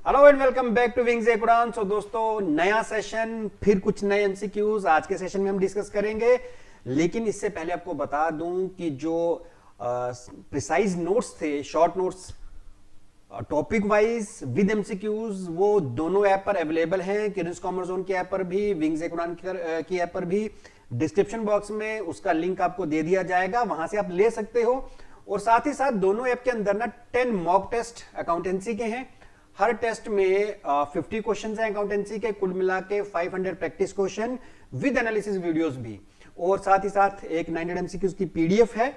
Hello and welcome back to wings एक उड़ान। सो दोस्तों, नया सेशन, फिर कुछ नए एमसीक्यूज आज के सेशन में हम डिस्कस करेंगे। लेकिन इससे पहले आपको बता दूं कि जो प्रिसाइज नोट्स थे, short notes topic wise with MCQs, वो दोनों ऐप पर अवेलेबल हैं। किड्स कॉमर्स जोन की ऐप पर भी, विंग्स एक उड़ान की ऐप पर भी। डिस्क्रिप्शन बॉक्स में उसका लिंक आपको दे दिया जाएगा, वहां से आप ले सकते हो। और साथ ही साथ दोनों ऐप के अंदर ना 10 मॉक टेस्ट अकाउंटेंसी के हैं। हर टेस्ट में 50 क्वेश्चन हैं अकाउंटेंसी के, कुल मिला के 500 practice question with analysis videos भी। और साथ ही साथ एक 900 एमसीक्यूज की पीडीएफ है,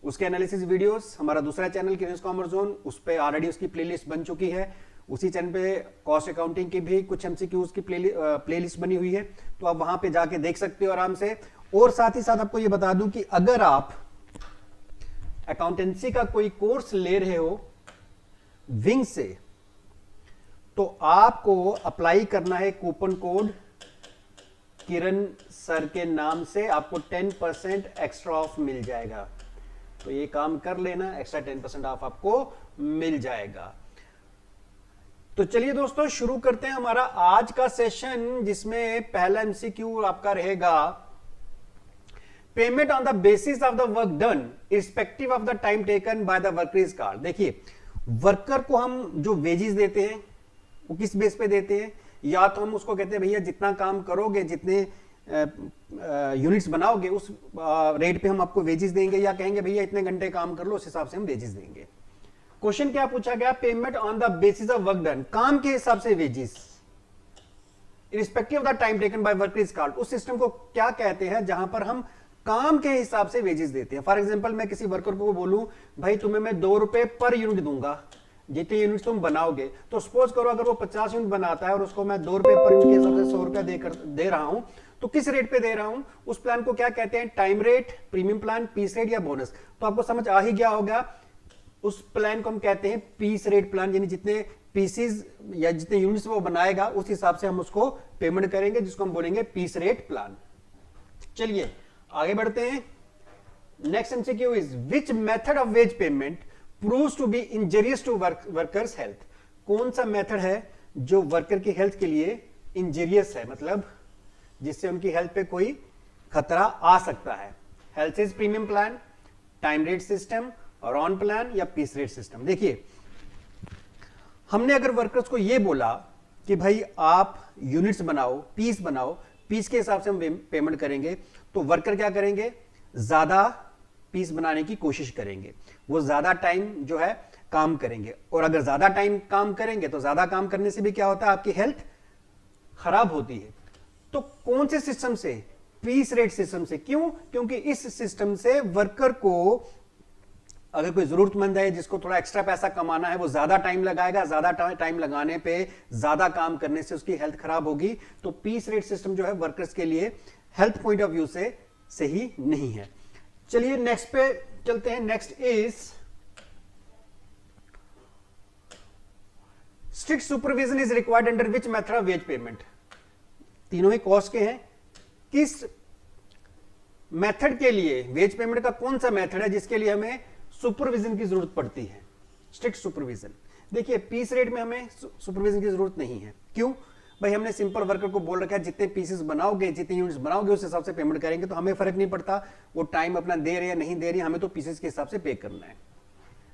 उसके एनालिसिस वीडियोस। हमारा दूसरा चैनल किड्स कॉमर्स जोन, उस पर ऑलरेडी उसकी प्लेलिस्ट बन चुकी है। उसी चैनल पे कॉस्ट अकाउंटिंग की भी कुछ एमसीक्यूज की प्लेलिस्ट बनी हुई है, तो आप वहां पे जाके देख सकते हो आराम से। और साथ ही साथ आपको ये बता दूं कि अगर आप अकाउंटेंसी का कोई कोर्स ले रहे हो विंग से, तो आपको अप्लाई करना है कूपन कोड किरण सर के नाम से, आपको 10% एक्स्ट्रा ऑफ मिल जाएगा। तो ये काम कर लेना, एक्स्ट्रा 10% ऑफ आपको मिल जाएगा। तो चलिए दोस्तों, शुरू करते हैं हमारा आज का सेशन, जिसमें पहला एमसीक्यू आपका रहेगा payment on the basis of the work done irrespective of the time taken by the worker is called. देखिए, वर्कर को हम जो वेजेस देते हैं वो किस बेस पे देते हैं? या तो हम उसको कहते हैं भैया जितना काम करोगे, जितने यूनिट्स बनाओगे, उस रेट पे हम आपको वेजेस देंगे, या कहेंगे भैया इतने घंटे काम कर लो, उस हिसाब से हम वेजेस देंगे। क्वेश्चन क्या पूछा गया? Payment on the basis of work done, काम के हिसाब से wages irrespective of the time taken by worker is called. उस सिस्टम को क्या कहते हैं जहां पर हम काम के हिसाब से वेजेस देते हैं? फॉर एग्जांपल, मैं किसी वर्कर को बोलूं भाई तुम्हें मैं 2 रुपए पर यूनिट दूंगा जितने यूनिट तुम बनाओगे। तो सपोज करो अगर वो 50 यूनिट बनाता है और उसको मैं 2 रुपए पर यूनिट के हिसाब से 100 रुपया दे रहा हूं, तो किस रेट पे दे रहा हूं? उस प्लान को क्या कहते हैं? Time rate, premium plan, piece rate या बोनस। तो आपको समझ आ ही गया होगा, उस प्लान को हम कहते हैं पीस रेट प्लान, यानी जितने पीसेस या जितने यूनिट्स वो बनाएगा उस हिसाब से हम उसको पेमेंट करेंगे, जिसको हम बोलेंगे पीस रेट प्लान। चलिए आगे बढ़ते हैं। Next MCQ is which method of ways payment proves to be injurious to workers health। कौन सा मेथड है जो वर्कर की हेल्थ के लिए इंजीरियस है, मतलब जिससे उनकी हेल्थ पे कोई खतरा आ सकता है? Health is premium plan, time rate system, और ऑन प्लान या पीस रेट सिस्टम। देखिए, हमने अगर वर्कर्स को यह बोला कि भाई आप यूनिट्स बनाओ, पीस बनाओ, पीस के हिसाब से हम पेमेंट करेंगे, तो वर्कर क्या करेंगे? ज्यादा पीस बनाने की कोशिश करेंगे, वो ज्यादा टाइम जो है काम करेंगे। और अगर ज्यादा टाइम काम करेंगे तो ज्यादा काम करने से भी क्या होता है? आपकी हेल्थ खराब होती है। तो कौन से सिस्टम से? पीस रेट सिस्टम से। क्यों? क्योंकि इस सिस्टम से वर्कर को अगर कोई जरूरतमंद है जिसको थोड़ा एक्स्ट्रा पैसा कमाना है, वो ज्यादा टाइम लगाएगा, ज्यादा टाइम लगाने पे, ज्यादा काम करने से उसकी हेल्थ खराब होगी। तो पीस रेट सिस्टम जो है वर्कर्स के लिए हेल्थ पॉइंट ऑफ व्यू से सही नहीं है। चलिए नेक्स्ट पे चलते हैं। Next is strict supervision is required under which method of ways payment. तीनों ही कॉस्ट के हैं। किस मेथड के लिए, वेज पेमेंट का कौन सा मेथड है जिसके लिए हमें सुपरविजन की जरूरत पड़ती है? Strict supervision. देखिए, पीस रेट में हमें सुपरविजन की जरूरत नहीं है। क्यों भाई? हमने सिंपल वर्कर को बोल रखा है जितने पीसेस बनाओगे, जितने यूनिट्स बनाओगे, उस हिसाब से पेमेंट करेंगे, तो हमें फर्क नहीं पड़ता वो टाइम अपना दे रहे या नहीं दे रही, हमें तो पीसेस के हिसाब से पे करना है।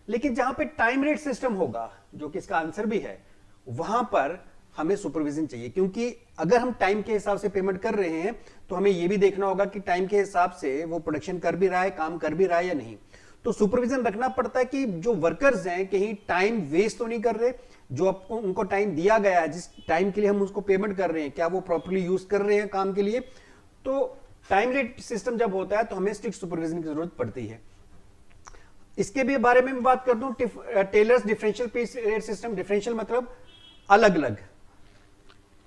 लेकिन जहां पे टाइम रेट सिस्टम होगा, जो कि इसका आंसर भी है, वहां पर हमें सुपरविजन चाहिए। क्योंकि अगर हम टाइम के हिसाब से पेमेंट कर रहे हैं तो हमें यह भी देखना होगा कि टाइम के हिसाब से वो प्रोडक्शन कर भी रहा है, काम कर भी रहा है या नहीं। तो सुपरविजन रखना पड़ता है कि जो वर्कर्स हैं कहीं टाइम वेस्ट तो नहीं कर रहे, जो आपको उनको टाइम दिया गया है, जिस टाइम के लिए हम उसको पेमेंट कर रहे हैं, क्या वो प्रॉपर्ली यूज कर रहे हैं काम के लिए। तो टाइम रेट सिस्टम जब होता है तो हमें स्ट्रिक्ट सुपरविजन की जरूरत पड़ती है। इसके भी बारे में बात कर दूं, Taylor's differential piece rate system. Differential मतलब अलग अलग।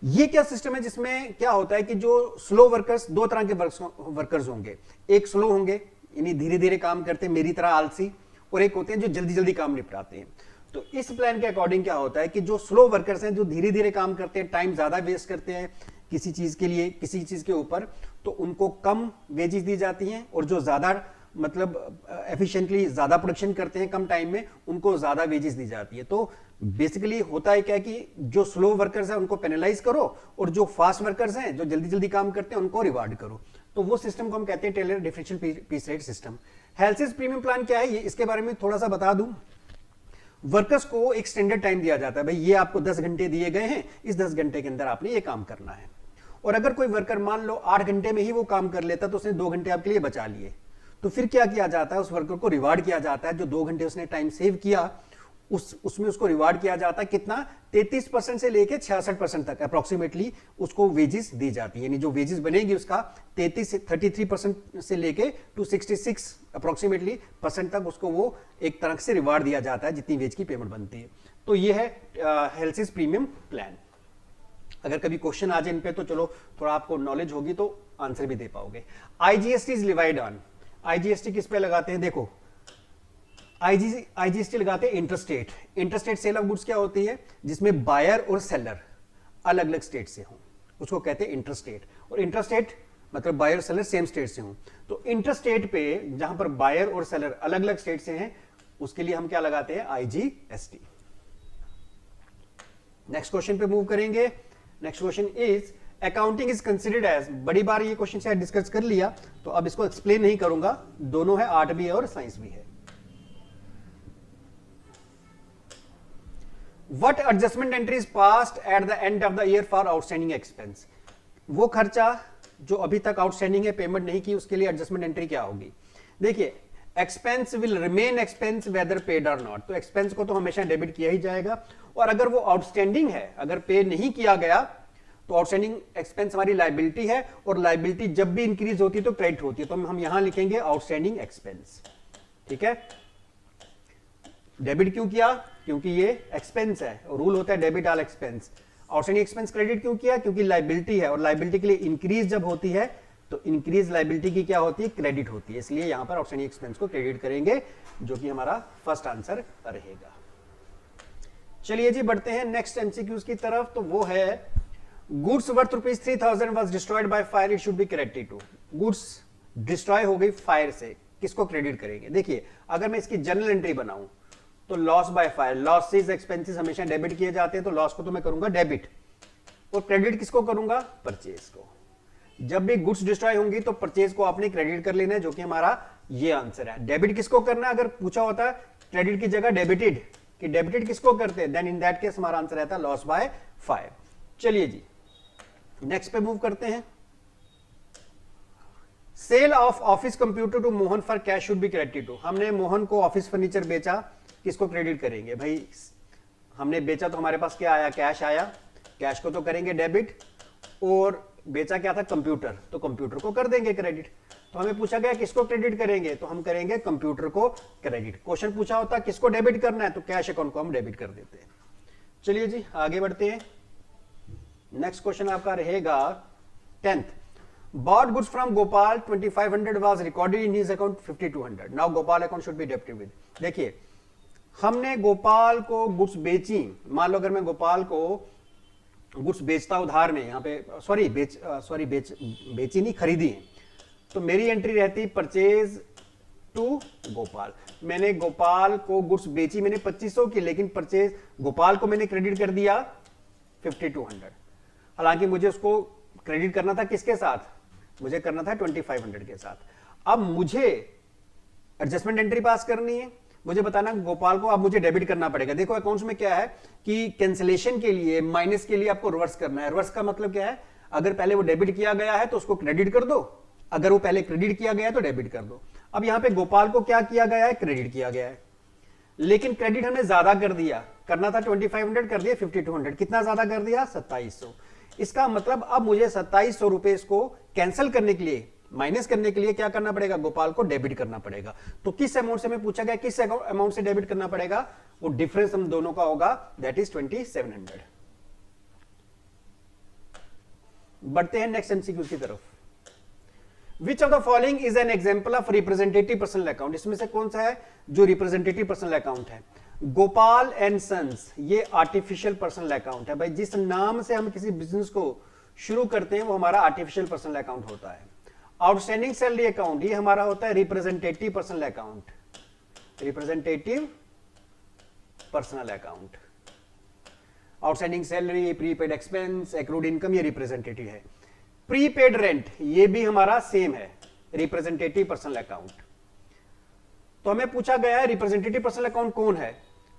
ये क्या सिस्टम है जिसमें क्या होता है कि जो स्लो वर्कर्स, दो तरह के वर्कर्स होंगे। एक स्लो होंगे, यानी धीरे धीरे काम करते हैं, मेरी तरह आलसी, और एक होते हैं जो जल्दी जल्दी काम निपटाते हैं। तो इस प्लान के अकॉर्डिंग क्या होता है कि जो स्लो वर्कर्स हैं, जो धीरे धीरे काम करते हैं, टाइम ज्यादा वेस्ट करते हैं किसी चीज के लिए, किसी चीज के ऊपर, तो उनको कम वेजेस दी जाती हैं। और जो ज्यादा मतलब एफिशिएंटली ज्यादा प्रोडक्शन करते हैं कम टाइम में, उनको ज्यादा वेजेस दी जाती है। तो बेसिकली होता है क्या कि जो स्लो वर्कर्स हैं उनको पेनलाइज करो, और जो फास्ट वर्कर्स हैं जो जल्दी जल्दी काम करते हैं उनको रिवार्ड करो। तो वो सिस्टम को हम कहते हैं Taylor differential piece rate system. Halsey's premium plan क्या है, ये इसके बारे में थोड़ा सा बता दूं। वर्कर्स को एक स्टैंडर्ड टाइम दिया जाता है, भाई ये आपको 10 घंटे दिए गए हैं, इस 10 घंटे के अंदर आपने ये काम करना है। और अगर कोई वर्कर मान लो 8 घंटे में ही वो काम कर लेता तो उसने 2 घंटे आपके लिए बचा लिए, तो फिर क्या किया जाता है, उस वर्कर को रिवार्ड किया जाता है। जो 2 घंटे उसने टाइम सेव किया उसमें उसको रिवार्ड किया जाता है कितना, 33% से लेके 66% तक अप्रोक्सीमेटली उसको वेजेस दी जाती है। यानी जो वेजेस बनेगी उसका 33% से लेके टू 66 अप्रोक्सीमेटली परसेंट तक उसको वो एक तरह से रिवार्ड दिया जाता है जितनी वेज की पेमेंट बनती है। तो ये है हेल्सिस प्रीमियम प्लान। अगर कभी क्वेश्चन आ जाए इन पे तो चलो थोड़ा आपको नॉलेज होगी तो आंसर भी दे पाओगे। IGST is levied on, IGST किस पे लगाते हैं, देखो आईजीएसटी लगाते हैं interstate. Interstate sale of goods क्या होती है, जिसमें बायर और सेलर अलग अलग स्टेट से हों, उसको कहते हैं इंटरस्टेट। और इंटरस्टेट मतलब बायर और सेलर सेम स्टेट से हों। तो इंटरस्टेट पे जहां पर बायर और सेलर अलग अलग स्टेट से हैं उसके लिए हम क्या लगाते हैं, आईजीएसटी। नेक्स्ट क्वेश्चन पे मूव करेंगे। Next question is accounting is considered as, बड़ी बार ये क्वेश्चन शायद डिस्कस कर लिया तो अब इसको एक्सप्लेन नहीं करूंगा, दोनों है, आर्ट भी है और साइंस भी है। What adjustment entry is passed at the end of the year for outstanding expense? वो खर्चा जो अभी तक आउटस्टैंडिंग है, पेमेंट नहीं की, उसके लिए एडजस्टमेंट एंट्री क्या होगी। देखिए expense will remain expense whether paid और नॉट, तो एक्सपेंस को तो हमेशा डेबिट किया ही जाएगा। और अगर वो आउटस्टैंडिंग है, अगर पे नहीं किया गया तो आउटस्टैंडिंग एक्सपेंस हमारी लायबिलिटी है, और लायबिलिटी जब भी इंक्रीज होती है तो क्रेडिट होती है, तो हम यहां लिखेंगे आउटस्टैंडिंग एक्सपेंस। ठीक है, डेबिट क्यों किया, क्योंकि ये एक्सपेंस है, रूल होता है debit all expense. Outstanding expense credit क्यों किया, क्योंकि लायबिलिटी है, और लायबिलिटी के लिए इंक्रीज जब होती है तो इंक्रीज लायबिलिटी की क्या होती है, क्रेडिट होती है, इसलिए यहां पर आउटस्टैंडिंग एक्सपेंस को क्रेडिट करेंगे, जो कि हमारा फर्स्ट आंसर रहेगा। चलिए जी बढ़ते हैं नेक्स्ट एमसीक्यूज की तरफ। तो वो है goods worth ₹3000 was destroyed by fire, it should be credited to. Goods destroy हो गई फायर से, किसको क्रेडिट करेंगे। देखिए अगर मैं इसकी जनरल एंट्री बनाऊं तो loss by fire, losses expenses हमेशा डेबिट किए जाते हैं, तो लॉस को तो मैं करूंगा डेबिट, और क्रेडिट किसको करूंगा, परचेज को। जब भी गुड्स डिस्ट्रॉय होंगी तो परचेज को आपने क्रेडिट कर लेना है, जो कि हमारा ये आंसर है। डेबिट किसको करना है, अगर पूछा होता है क्रेडिट की जगह डेबिटेड, कि डेबिटेड किसको करते हैं, देन इन दैट केस हमारा आंसर रहता है लॉस बाय फायर। चलिए जी नेक्स्ट पे मूव करते हैं। Sale of office computer to Mohan for cash should be credited to. हमने मोहन को ऑफिस फर्नीचर बेचा, किसको क्रेडिट करेंगे भाई, हमने बेचा तो हमारे पास क्या आया, कैश आया, कैश को तो करेंगे डेबिट, और बेचा क्या था, कंप्यूटर, तो कंप्यूटर को कर देंगे क्रेडिट। तो हमें पूछा गया किसको क्रेडिट करेंगे, तो हम करेंगे कंप्यूटर को क्रेडिट। क्वेश्चन पूछा होता किसको डेबिट करना है, तो कैश अकाउंट को हम डेबिट कर देते हैं। चलिए जी आगे बढ़ते हैं। नेक्स्ट क्वेश्चन आपका रहेगा 10th। Bought goods from Gopal 2500 was recorded in his account 5200. Now Gopal account should be debited with. देखिए हमने गोपाल को गुड्स बेची, मान लो अगर मैं गोपाल को गुड्स बेचता उधार में, यहाँ पे बेची नहीं खरीदी है, तो मेरी एंट्री रहती परचेज टू गोपाल। मैंने गोपाल को गुड्स बेची मैंने 2500 की, लेकिन परचेज गोपाल को मैंने क्रेडिट कर दिया 5200। हालांकि मुझे उसको क्रेडिट करना था किसके साथ, मुझे करना था 2500 के साथ। अब मुझे एडजस्टमेंट एंट्री पास करनी है, मुझे बताना गोपाल को अब मुझे डेबिट करना पड़ेगा। देखो अकाउंट्स में क्या है कि कैंसिलेशन के लिए, माइनस के लिए आपको रिवर्स करना है। रिवर्स का मतलब क्या है, अगर पहले वो डेबिट किया गया है तो उसको क्रेडिट कर दो, अगर वो पहले क्रेडिट किया गया है तो डेबिट कर दो। अब यहां पे गोपाल को क्या किया गया है, क्रेडिट किया गया है, लेकिन क्रेडिट हमने ज्यादा कर दिया, करना था 2500 कर दिया 5200। कितना ज्यादा कर दिया, 2700। इसका मतलब अब मुझे 2700 रुपए इसको कैंसिल करने के लिए, माइनस करने के लिए क्या करना पड़ेगा, गोपाल को डेबिट करना पड़ेगा। तो किस अमाउंट से, मैं पूछा गया किस अमाउंट से डेबिट करना पड़ेगा, वो डिफरेंस हम दोनों का होगा, दैट इज 2700। बढ़ते हैं नेक्स्ट एमसीक्यू की तरफ। Which of the following is an example of representative personal account. इसमें से कौन सा है जो रिप्रेजेंटेटिव पर्सनल अकाउंट है। गोपाल एंड सन्स ये आर्टिफिशियल पर्सनल अकाउंट है। भाई जिस नाम से हम किसी बिजनेस को शुरू करते हैं वो हमारा आर्टिफिशियल पर्सनल अकाउंट होता है। आउटस्टैंडिंग सैलरी अकाउंट ये हमारा होता है representative personal account, representative personal account. Outstanding salary, prepaid expense, accrued income, ये रिप्रेजेंटेटिव है। प्रीपेड रेंट ये भी हमारा सेम है, रिप्रेजेंटेटिव पर्सनल अकाउंट। तो हमें पूछा गया है रिप्रेजेंटेटिव पर्सनल अकाउंट कौन है,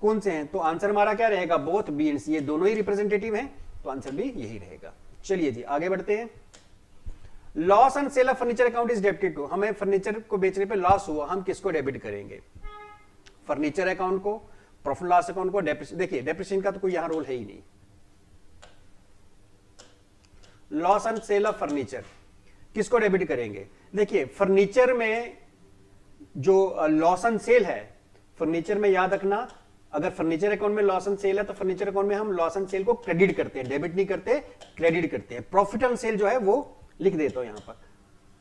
कौन से हैं, तो आंसर हमारा क्या रहेगा, बोथ बी एंड सी, ये दोनों ही रिप्रेजेंटेटिव हैं, तो आंसर भी यही रहेगा। चलिए जी आगे बढ़ते हैं। Loss and sale of furniture account is debited to, हमें फर्नीचर को बेचने पे लॉस हुआ, हम किसको डेबिट करेंगे, फर्नीचर अकाउंट को, प्रॉफिट लॉस अकाउंट को, देखिए डेप्रिसिएशन का तो कोई यहां रोल है ही नहीं। Loss and sale of furniture किसको डेबिट करेंगे, देखिए फर्नीचर में जो लॉस एंड सेल है, फर्नीचर में याद रखना, अगर फर्नीचर अकाउंट में लॉस एंड सेल है तो फर्नीचर अकाउंट में हम लॉस एंड सेल को क्रेडिट करते हैं, डेबिट नहीं करते, क्रेडिट करते हैं। प्रॉफिट एंड सेल जो है वो लिख देता हूं यहां पर,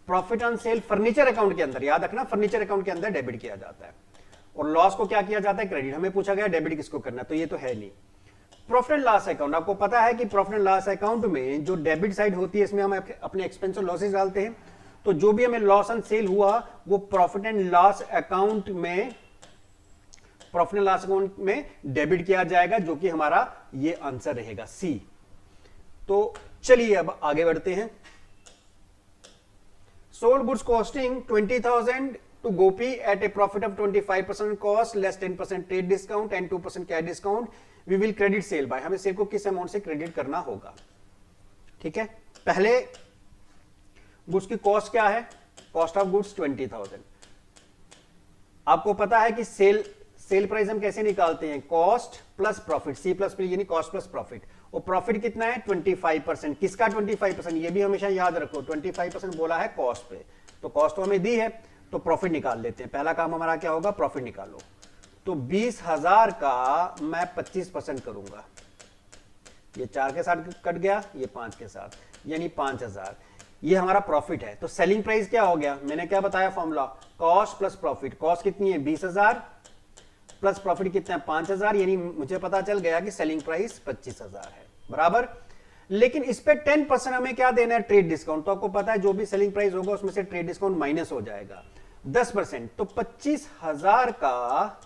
profit and sale furniture account के अंदर, याद रखना फर्नीचर अकाउंट के अंदर डेबिट किया जाता है, और लॉस को क्या किया जाता है, क्रेडिट। हमें पूछा गया डेबिट किसको करना, तो ये तो है नहीं। प्रॉफिट एंड लॉस अकाउंट, आपको पता है कि प्रॉफिट एंड लॉस अकाउंट में जो डेबिट साइड होती है इसमें हम अपने एक्सपेंस और लॉसेस डालते हैं, तो जो भी हमें लॉस एंड सेल हुआ वो प्रॉफिट एंड लॉस अकाउंट में, प्रॉफिट एंड लॉस अकाउंट में डेबिट किया जाएगा, जो कि हमारा ये आंसर रहेगा सी। तो चलिए अब आगे बढ़ते हैं। Sold goods costing 20,000 to Gopi at a profit of 25% cost less 10% trade discount and 2% cash discount, we will credit sale by, हमें सेल को किस अमाउंट से क्रेडिट करना होगा, ठीक है। पहले गुड्स की कॉस्ट क्या है, कॉस्ट ऑफ गुड्स 20,000। आपको पता है कि सेल प्राइस हम कैसे निकालते हैं, cost plus profit, C plus P यानी कॉस्ट प्लस प्रॉफिट, और प्रॉफिट कितना है 25%, किसका 25%, ये भी हमेशा याद रखो, 25% बोला है कॉस्ट पे, तो कॉस्ट तो हमें दी है, तो प्रॉफिट निकाल लेते हैं। पहला काम हमारा क्या होगा, प्रॉफिट निकालो, तो 20,000 का मैं 25% करूंगा, ये 4 के साथ कट गया, ये 5 के साथ, यानी 5,000, ये हमारा प्रॉफिट है। तो सेलिंग प्राइस क्या हो गया, मैंने क्या बताया formula, cost plus profit, cost कितनी है 20,000 प्लस प्रॉफिट कितना है 5,000, यानी मुझे पता चल गया कि सेलिंग प्राइस 25,000 है, बराबर। लेकिन इस पे 10% हमें क्या देना है, ट्रेड डिस्काउंट। तो आपको पता है जो भी सेलिंग प्राइस होगा उसमें से ट्रेड डिस्काउंट माइनस हो जाएगा 10%, तो 25,000 का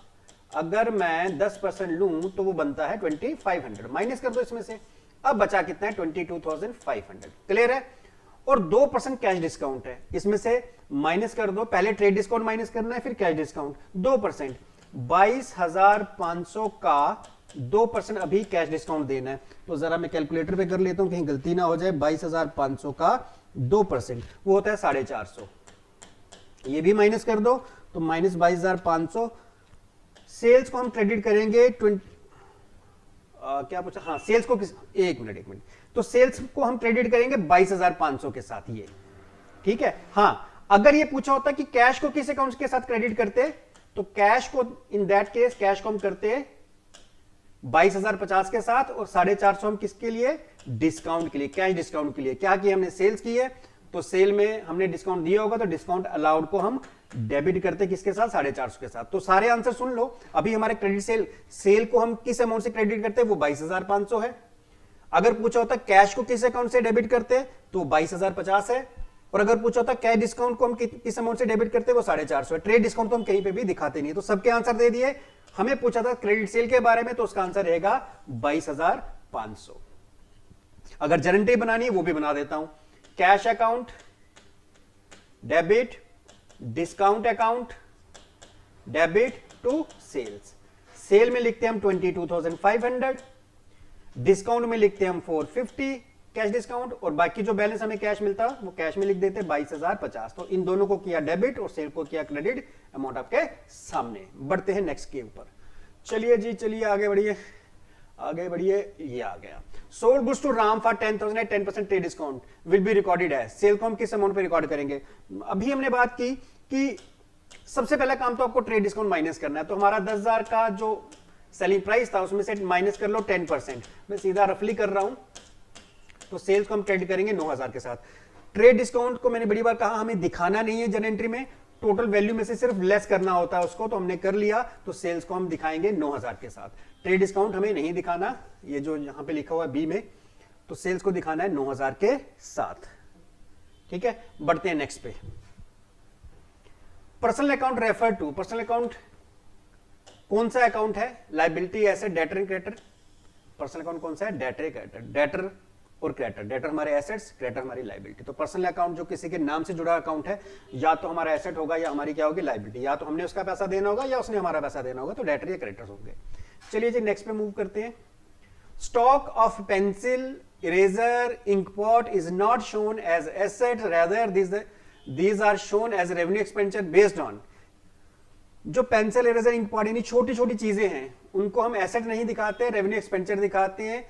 अगर मैं 10% लूं तो वो बनता है 2,500, माइनस कर दो इसमें से, अब बचा कितना है 22,500, क्लियर है। और 2% कैश डिस्काउंट है, इसमें से माइनस कर दो, पहले ट्रेड डिस्काउंट माइनस करना है फिर कैश डिस्काउंट, 2%, 22,500 का 2% अभी कैश डिस्काउंट देना है। तो जरा मैं कैलकुलेटर पे कर लेता हूं कहीं गलती ना हो जाए, 22,500 का 2% वो होता है 450, ये भी माइनस कर दो, तो माइनस 22,500। सेल्स को हम क्रेडिट करेंगे क्या पूछा, हाँ सेल्स को किस, एक मिनट, तो सेल्स को हम क्रेडिट करेंगे 22,500 के साथ, ये ठीक है। हाँ अगर ये पूछा होता कि कैश को किस अकाउंट के साथ क्रेडिट करते, तो कैश को इन दैट केस कैश को हम करते 22,050 के साथ, और 450 हम किसके लिए, डिस्काउंट के लिए, कैश डिस्काउंट के लिए। क्या किया हमने, सेल्स की है, तो सेल में हमने डिस्काउंट दिया होगा, तो डिस्काउंट अलाउड को हम डेबिट करते किसके साथ, 450 के साथ। तो सारे आंसर सुन लो, अभी हमारे क्रेडिट सेल को हम किस अमाउंट से क्रेडिट करते हैं, वो 22,500 है। अगर पूछा होता कैश को किस अकाउंट से डेबिट करते हैं, तो 22,050 है। और अगर पूछा होता कैश डिस्काउंट को हम किस अमाउंट से डेबिट करते हैं, वो 450 है। ट्रेड डिस्काउंट तो हम कहीं पे भी दिखाते नहीं है, तो सबके आंसर दे दिए। हमें पूछा था क्रेडिट सेल के बारे में, तो उसका आंसर रहेगा 22,500। अगर जनरल बनानी है वो भी बना देता हूं, cash account, debit, discount account, debit to sales. Sale में लिखते हैं हम 22,500, डिस्काउंट में लिखते हैं हम 450 कैश डिस्काउंट, और बाकी जो बैलेंस हमें कैश मिलता वो कैश में लिख देते 22,050। तो इन दोनों को किया डेबिट और सेल को किया क्रेडिट, अमाउंट आपके सामने। बढ़ते हैं नेक्स्ट के ऊपर, चलिए जी चलिए आगे बढ़िए, आगे बढ़िए, ये आ गया। Sold goods to Ram for 10,000 at 10% trade discount will be recorded as, sale को हम किस अमाउंट पे रिकॉर्ड करेंगे। अभी हमने बात की कि सबसे पहला काम तो आपको ट्रेड डिस्काउंट माइनस करना है, तो हमारा 10,000 का जो सेलिंग प्राइस था उसमें से माइनस कर लो 10%, मैं सीधा रफली कर रहा हूं, तो सेल्स को हम क्रेडिट करेंगे 9,000 के साथ। ट्रेड डिस्काउंट को मैंने बड़ी बार कहा हमें दिखाना नहीं है जनरल एंट्री में, टोटल वैल्यू में से सिर्फ लेस करना होता है उसको, तो हमने कर लिया, तो सेल्स को हम दिखाएंगे 9,000 के साथ। ट्रेड डिस्काउंट हमें नहीं दिखाना, ये जो यहां पे लिखा हुआ है बी में, तो सेल्स को दिखाना है 9,000 के साथ। ठीक है, बढ़ते हैं नेक्स्ट पे। Personal account refer to, personal account कौन सा अकाउंट है? Liability, asset, debtor and creditor. Personal account कौन सा है? Debtor, creditor. डेटर और क्रेडिटर, डेटर हमारे एसेट्स, क्रेडिटर हमारी लायबिलिटी। तो पर्सनल अकाउंट जो किसी के नाम से जुड़ा अकाउंट है, या तो हमारा एसेट होगा या हमारी क्या होगी? लायबिलिटी। या तो हमने उसका पैसा देना होगा या उसने हमारा पैसा देना होगा, तो डेटर या क्रेडिटर्स होंगे। चलिए जी नेक्स्ट पे मूव करते हैं। Stock of pencil, eraser, inkpot is not shown as asset, rather these are shown as revenue expenditure based on। जो पेंसिल, इरेजर, इंकपॉट यानी छोटी छोटी चीजें हैं, उनको हम एसेट नहीं दिखाते, रेवेन्यू एक्सपेंडिचर दिखाते हैं।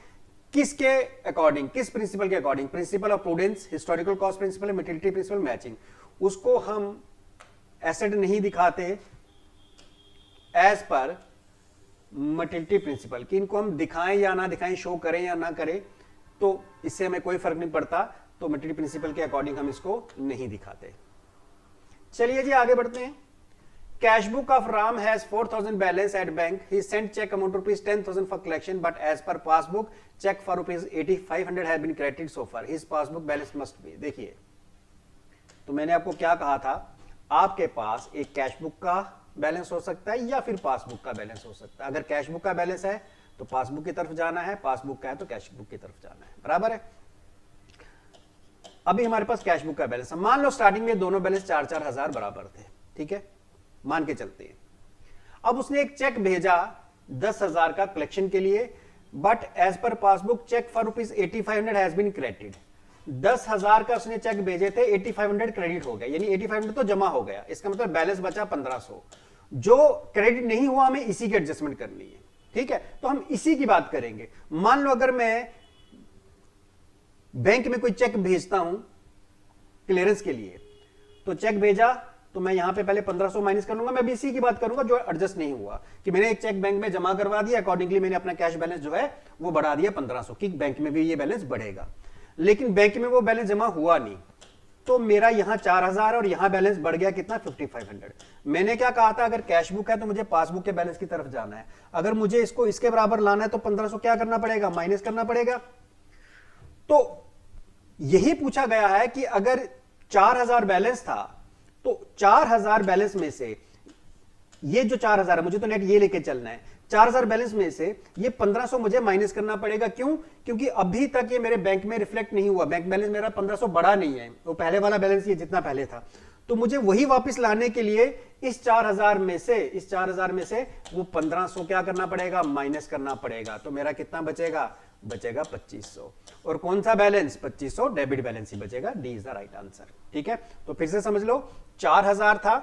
किसके अकॉर्डिंग? किस प्रिंसिपल के according? Principle of prudence, historical cost principle, materiality principle, matching. उसको हम एसेट नहीं दिखाते एज पर मेटेरियलिटी प्रिंसिपल, कि इनको हम दिखाएं या ना दिखाएं, शो करें या ना करें, तो इससे हमें कोई फर्क नहीं पड़ता। तो मेटेरियल प्रिंसिपल के अकॉर्डिंग हम इसको नहीं दिखाते। चलिए जी आगे बढ़ते हैं। Cash book of Ram has 4000 balance at bank, he sent cheque amount ₹10,000 for collection, but as per passbook cheque for ₹8500 have been credited so far, his passbook balance must be. देखिए, तो मैंने आपको क्या कहा था, आपके पास एक कैश बुक का बैलेंस हो सकता है या फिर पासबुक का बैलेंस हो सकता है। अगर कैश बुक का बैलेंस है तो पासबुक की तरफ जाना है, पासबुक का है तो कैश बुक की तरफ जाना है, बराबर है। अभी हमारे पास कैश बुक का बैलेंस है, मान लो स्टार्टिंग में दोनों बैलेंस 4-4 हजार बराबर थे, ठीक है, मान के चलते हैं। अब उसने एक चेक भेजा 10,000 का कलेक्शन के लिए, but as per passbook cheque for ₹8500 has been credited. 10,000 का उसने चेक भेजे थे, 8500 क्रेडिट हो गया, यानी 8500 तो जमा हो गया, इसका मतलब बैलेंस बचा 1500। जो क्रेडिट नहीं हुआ हमें इसी की एडजस्टमेंट करनी है, ठीक है। तो हम इसी की बात करेंगे। मान लो अगर मैं बैंक में कोई चेक भेजता हूं क्लियरेंस के लिए, तो चेक भेजा तो मैं यहां पे पहले 1500 माइनस कर लूंगा। मैं भी इसी की बात करूंगा जो एडजस्ट नहीं हुआ, कि मैंने एक चेक बैंक में जमा करवा दिया, अकॉर्डिंगली मैंने अपना कैश बैलेंस जो है वो बढ़ा दिया 1500, कि बैंक में भी ये बैलेंस बढ़ेगा। लेकिन बैंक में वो बैलेंस जमा हुआ नहीं, तो मेरा यहां 4000 और यहां बैलेंस बढ़ गया कितना? 5500। मैंने क्या कहा था, अगर कैश बुक है तो मुझे पासबुक के बैलेंस की तरफ जाना है, अगर मुझे इसको इसके बराबर लाना है तो 1500 क्या करना पड़ेगा? माइनस करना पड़ेगा। तो यही पूछा गया है कि अगर 4000 बैलेंस था, तो 4000 बैलेंस में से ये जो 4000 है, मुझे तो नेट ये लेके चलना है, 4000 बैलेंस में से ये 1500 मुझे माइनस करना पड़ेगा। क्यों? क्योंकि अभी तक ये मेरे बैंक में रिफ्लेक्ट नहीं हुआ, बैंक बैलेंस मेरा 1500 बढ़ा नहीं है, वो पहले वाला बैलेंस ये जितना पहले था। तो मुझे वही वापस लाने के लिए इस 4000 में से वो 1500 क्या करना पड़ेगा? माइनस करना पड़ेगा। तो मेरा कितना बचेगा? बचेगा 2500। और कौन सा बैलेंस? 2500 डेबिट बैलेंस ही बचेगा। D is the right answer, ठीक है। तो फिर से समझ लो, 4000 था,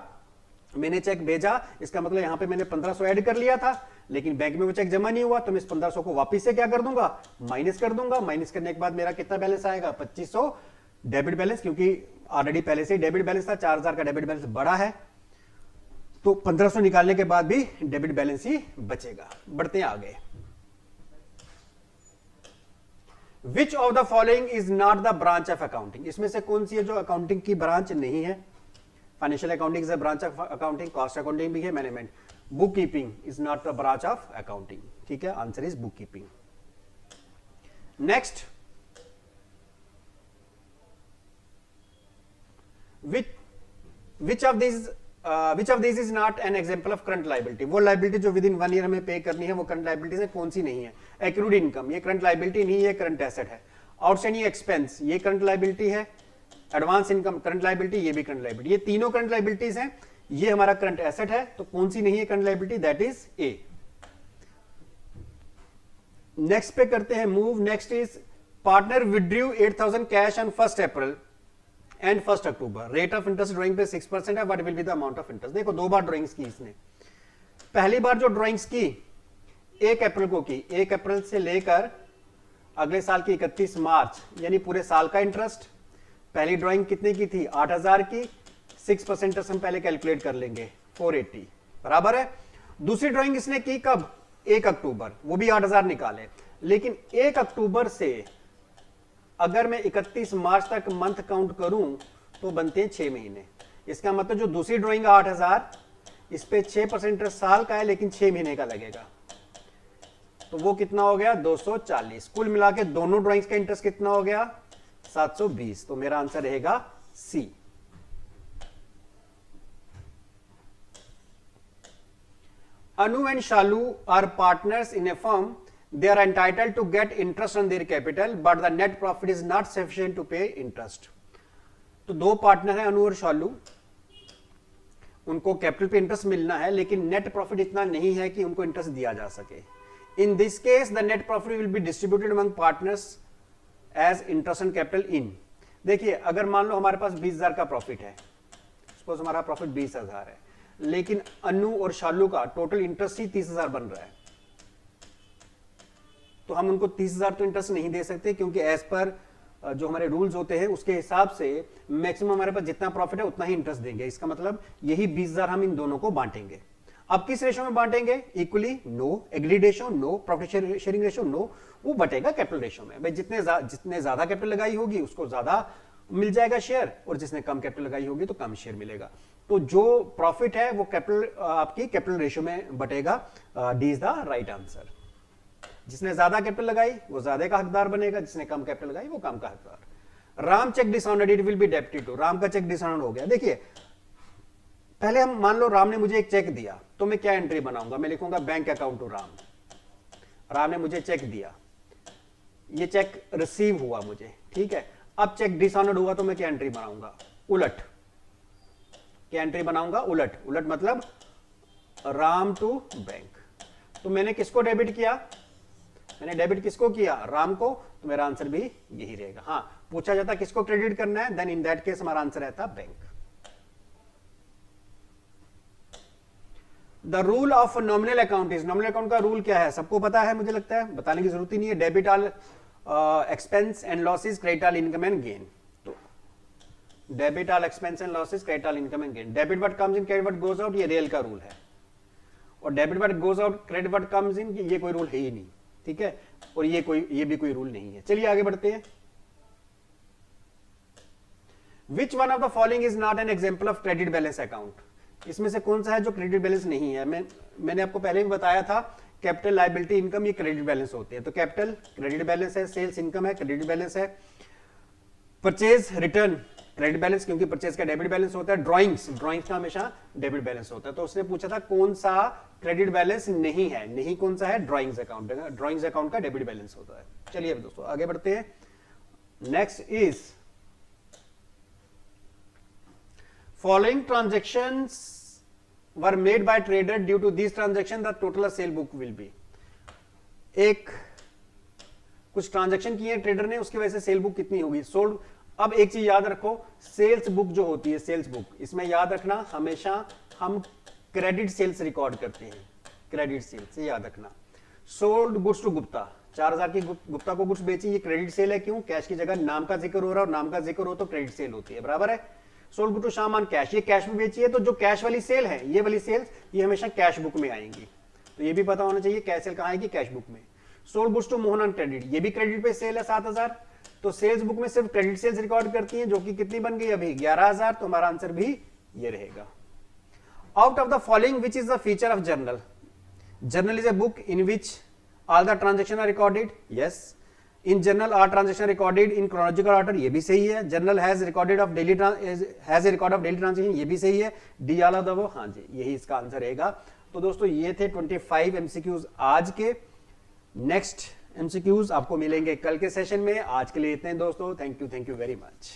मैंने चेक भेजा, इसका मतलब यहां पे मैंने 1500 ऐड कर लिया था, लेकिन बैंक में वो चेक जमा नहीं हुआ, तो मैं इस 1500 को वापस से क्या कर दूंगा? माइनस कर दूंगा। माइनस करने के बाद मेरा कितना बैलेंस आएगा? 2500 डेबिट बैलेंस, क्योंकि ऑलरेडी पहले से डेबिट बैलेंस था, 4000 का डेबिट बैलेंस बढ़ा है, तो 1500 निकालने के बाद भी डेबिट बैलेंस ही बचेगा। बढ़ते हैं आगे। Which of the following is not the branch of accounting? इसमें से कौन सी है जो अकाउंटिंग की ब्रांच नहीं है? Financial accounting is a branch of accounting, cost accounting भी है, management. Book keeping is not the branch of accounting, ठीक है, answer is book keeping. Next, which of these is not an example of current liability? वो liability जो with in 1 year हमें पे करनी है, वो करंट लाइबिलिटी से कौन सी नहीं है? एक्रूड इनकम, ये करंट लाइबिलिटी नहीं है, करंट एसेट है। आउटस्टैंडिंग एक्सपेंस, ये करंट लाइबिलिटी है। एडवांस इनकम करंट लाइबिलिटी, ये भी करंट लाइबिलिटी। ये तीनों करंट लाइबिलिटीज हैं, ये हमारा करंट एसेट है। तो कौन सी नहीं है current liability? That is a. Next पे करते हैं move. Next is partner withdrew 8000 cash on 1 April and 1 October. Rate of interest drawing पे 6% है, what will be the amount of interest? देखो, 2 बार ड्राइंग्स की इसने। पहली बार जो ड्राइंग्स की 1 अप्रैल को की, 1 अप्रैल से लेकर अगले साल की 31 मार्च, यानी पूरे साल का इंटरेस्ट। पहली ड्राइंग कितने की थी? 8000 की। 6% हम पहले कैलकुलेट कर लेंगे, 480, बराबर है। दूसरी ड्राइंग इसने की कब? 1 अक्टूबर, वो भी 8000 निकाले। लेकिन 1 अक्टूबर से अगर मैं 31 मार्च तक मंथ काउंट करूं तो बनते हैं 6 महीने। इसका मतलब जो दूसरी ड्राइंग 8000, इस पे 6% इंटरेस्ट साल का है, लेकिन 6 महीने का लगेगा, तो वो कितना हो गया? 240। कुल मिला के दोनों ड्राइंग्स का इंटरेस्ट कितना हो गया? 720। तो मेरा आंसर रहेगा सी। Anu and Shalu are partners in a firm. They are entitled to get interest on their capital, but the net profit is not sufficient to pay interest. तो दो पार्टनर हैं अनु और शालू, उनको कैपिटल पे इंटरेस्ट मिलना है लेकिन नेट प्रॉफिट इतना नहीं है कि उनको इंटरेस्ट दिया जा सके। In this case the net profit will be distributed among partners as interest on capital in. देखिए अगर मान लो हमारे पास 20,000 का प्रॉफिट है, सपोज हमारा प्रॉफिट 20,000 है, लेकिन अनु और शालू का टोटल इंटरेस्ट ही 30,000 बन रहा है, तो हम उनको 30,000 तो इंटरेस्ट नहीं दे सकते, क्योंकि एज पर जो हमारे रूल्स होते हैं उसके हिसाब से मैक्सिमम हमारे पास जितना प्रॉफिट है उतना ही इंटरेस्ट देंगे। इसका मतलब यही 20,000 हम इन दोनों को बांटेंगे। अब किस रेशो में बांटेंगे? Equally? No. Agreed ratio? No. Profit sharing ratio? No. वो बटेगा कैपिटल रेशो में। भाई जितने ज्यादा कैपिटल लगाई होगी उसको ज्यादा मिल जाएगा शेयर, और जिसने कम कैपिटल लगाई होगी तो कम शेयर मिलेगा। तो जो प्रॉफिट है वो कैपिटल आपकी कैपिटल रेशो में बटेगा। D is the right answer. जिसने ज्यादा कैपिटल लगाई वो ज्यादा का हकदार बनेगा, जिसने कम कैपिटल लगाई वो कम का हकदार। Ram cheque dishonoured, it will be debited to. Ram का चेक डिसऑनर्ड हो गया। देखिए पहले हम मान लो राम ने मुझे एक चेक दिया, तो मैं क्या एंट्री बनाऊंगा? मैं लिखूंगा bank account to Ram. Ram ने मुझे चेक दिया, ये चेक रिसीव हुआ मुझे, ठीक है। अब चेक डिसऑनर्ड हुआ तो मैं क्या एंट्री बनाऊंगा? उलट। क्या एंट्री बनाऊंगा? उलट। उलट मतलब राम टू बैंक। तो मैंने किसको डेबिट किया? मैंने डेबिट किसको किया? राम को। तो मेरा आंसर भी यही रहेगा। हाँ, पूछा जाता किसको क्रेडिट करना है, देन इन दैट केस हमारा आंसर रहता bank. The rule of nominal account is, nominal account का रूल क्या है सबको पता है, मुझे लगता है बताने की जरूरत ही नहीं है। Debit all expense and losses, credit all income and gain. तो debit all expense and losses, credit all income and gain. Debit what comes in, credit what goes out, ये रेल का रूल है। और debit what goes out, credit what comes in, ये कोई rule है ही नहीं, ठीक है। और ये भी कोई रूल नहीं है। चलिए आगे बढ़ते हैं। Which one of the following is not an example of credit balance account? इसमें से कौन सा है जो क्रेडिट बैलेंस नहीं है? मैंने आपको पहले भी बताया था, कैपिटल, लायबिलिटी, इनकम, ये क्रेडिट बैलेंस होते हैं। तो कैपिटल क्रेडिट बैलेंस है, सेल्स इनकम है, क्रेडिट बैलेंस है, परचेज रिटर्न क्रेडिट बैलेंस, क्योंकि परचेज का डेबिट बैलेंस होता है, ड्राइंग्स का हमेशा डेबिट बैलेंस होता है। तो उसने पूछा था कौन सा क्रेडिट बैलेंस नहीं है, नहीं कौन सा है? Drawings account. ड्राइंग्स अकाउंट का डेबिट बैलेंस होता है। चलिए दोस्तों आगे बढ़ते हैं। Next is following transactions were made by trader, due to these transactions the total sale book will be। एक कुछ ट्रांजैक्शन किए ट्रेडर ने, उसकी वजह से सेल बुक कितनी होगी? सोल्ड। अब एक चीज याद रखो, सेल्स बुक जो होती है, सेल्स बुक, इसमें याद रखना हमेशा हम क्रेडिट सेल्स रिकॉर्ड करते हैं, क्रेडिट सेल्स, ये याद रखना। सोल्ड गुड्स टू गुप्ता, 4,000 की गुप्ता को गुड्स बेची, ये क्रेडिट सेल है। क्यों? कैश की जगह नाम का जिक्र हो रहा है, और नाम का जिक्र हो तो क्रेडिट सेल होती है, बराबर है। सोल्ड गुड टू शामान कैश, ये कैश में बेची है, तो जो कैश वाली सेल है, ये वाली सेल्स, ये हमेशा कैश बुक में आएंगी। तो ये भी पता होना चाहिए कैश सेल कहां आएगी? कैश बुक में। Sold goods to Mohan on credit, ये भी क्रेडिट पे सेल है 7,000, तो सेल्स बुक में सिर्फ क्रेडिट सेल्स रिकॉर्ड करती है, जो कि कितनी बन गई अभी? 11,000। तो हमारा आंसर भी ये रहेगा। Out of the following which is the feature of journal? Journal is a book in which all the transaction are recorded. Yes. In journal are transaction recorded in chronological order, ये भी सही है। Journal has recorded of daily has a record of daily transaction, ये भी सही है। D all of the वो, हाँ जी, यही इसका आंसर रहेगा। तो दोस्तों ये थे 25 एमसीक्यूज आज के। नेक्स्ट एमसीक्यूज आपको मिलेंगे कल के सेशन में। आज के लिए इतने दोस्तों, थैंक यू वेरी मच।